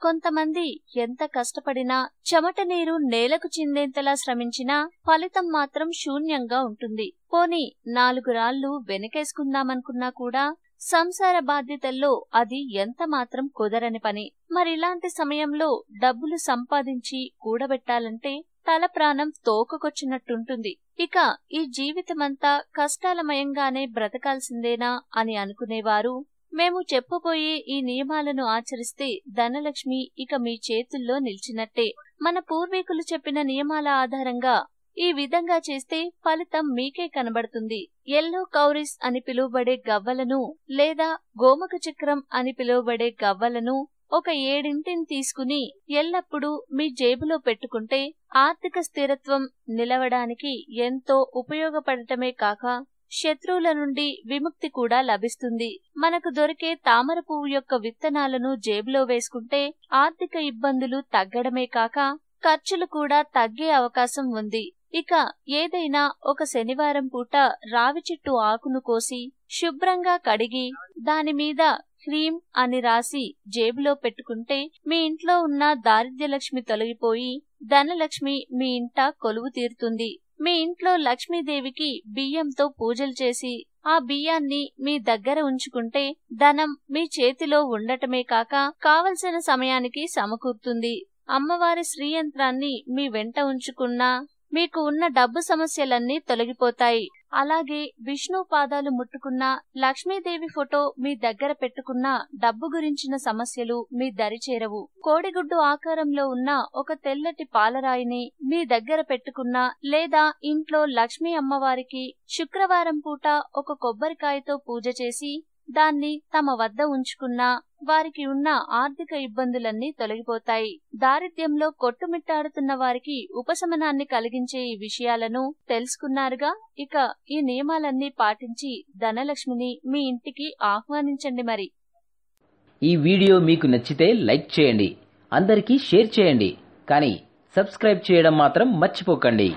కొంతమంది ఎంత కష్టపడినా చెమట నీరు నేలకు చిందేంతలా శ్రమించినా ఫలితం మాత్రం శూన్యంగా ఉంటుంది. పోనీ 4 రాళ్లు వెనకేసుకుందామనుకున్నా కూడా సంసార బాధ్యతల్లో అది ఎంత మాత్రం కుదరని పని. మరిలాంటి సమయంలో డబ్బులు సంపాదించి కూడబెట్టాలంటే తల ప్రాణం తోకకొచ్చినట్టుంటుంది. ఇక ఈ జీవితమంతా కష్టాలమయంగానే బ్రతకాల్సిందేనా అని అనుకునేవారు మేము చెప్పబోయే ఈ నియమాలను ఆచరిస్తే ధనలక్ష్మి ఇక మీ చేతుల్లో నిలిచినట్టే. మన పూర్వీకులు చెప్పిన నియమాల ఆధారంగా ఈ విధంగా చేస్తే ఫలితం మీకే కనబడుతుంది. ఎల్లో కౌరీస్ అని పిలువబడే గవ్వలను లేదా గోమక చక్రం అని పిలువబడే గవ్వలను ఒక 7 తీసుకుని ఎల్లప్పుడూ మీ జేబులో పెట్టుకుంటే ఆర్థిక స్థిరత్వం నిలవడానికి ఎంతో ఉపయోగపడటమే కాక శత్రువుల నుండి విముక్తి కూడా లభిస్తుంది. మనకు దొరికే తామర పువ్వు యొక్క విత్తనాలను జేబులో వేసుకుంటే ఆర్థిక ఇబ్బందులు తగ్గడమే కాక ఖర్చులు కూడా తగ్గే అవకాశం ఉంది. ఇక ఏదైనా ఒక శనివారం పూట రావి చెట్టు ఆకును కోసి శుభ్రంగా కడిగి దానిమీద హ్రీం అని రాసి జేబులో పెట్టుకుంటే మీ ఇంట్లో ఉన్న దారిద్ర్యలక్ష్మి తొలగిపోయి ధనలక్ష్మి మీ ఇంట కొలువు తీరుతుంది. మీ ఇంట్లో లక్ష్మీదేవికి బియ్యంతో పూజలు చేసి ఆ బియ్యాన్ని మీ దగ్గర ఉంచుకుంటే ధనం మీ చేతిలో ఉండటమే కాక కావలసిన సమయానికి సమకూరుతుంది. అమ్మవారి శ్రీయంత్రాన్ని మీ వెంట ఉంచుకున్నా మీకు ఉన్న డబ్బు సమస్యలన్నీ తొలగిపోతాయి. అలాగే విష్ణు పాదాలు ముట్టుకున్న లక్ష్మీదేవి ఫోటో మీ దగ్గర పెట్టుకున్న డబ్బు గురించిన సమస్యలు మీ దరిచేరవు. కోడిగుడ్డు ఆకారంలో ఉన్న ఒక తెల్లటి పాలరాయిని మీ దగ్గర పెట్టుకున్నా లేదా ఇంట్లో లక్ష్మీ అమ్మవారికి శుక్రవారం పూట ఒక కొబ్బరికాయతో పూజ చేసి దాన్ని తమ వద్ద ఉంచుకున్నా వారికి ఉన్న ఆర్థిక ఇబ్బందులన్నీ తొలగిపోతాయి. దారిద్ర్యంలో కొట్టుమిట్టాడుతున్న వారికి ఉపశమనాన్ని కలిగించే ఈ విషయాలను తెలుసుకున్నారుగా. ఇక ఈ నియమాలన్నీ పాటించి ధనలక్ష్మిని మీ ఇంటికి ఆహ్వానించండి. మరి ఈ వీడియో మీకు నచ్చితే లైక్ చేయండి, అందరికీ షేర్ చేయండి, కానీ సబ్స్క్రైబ్ చేయడం మాత్రం మర్చిపోకండి.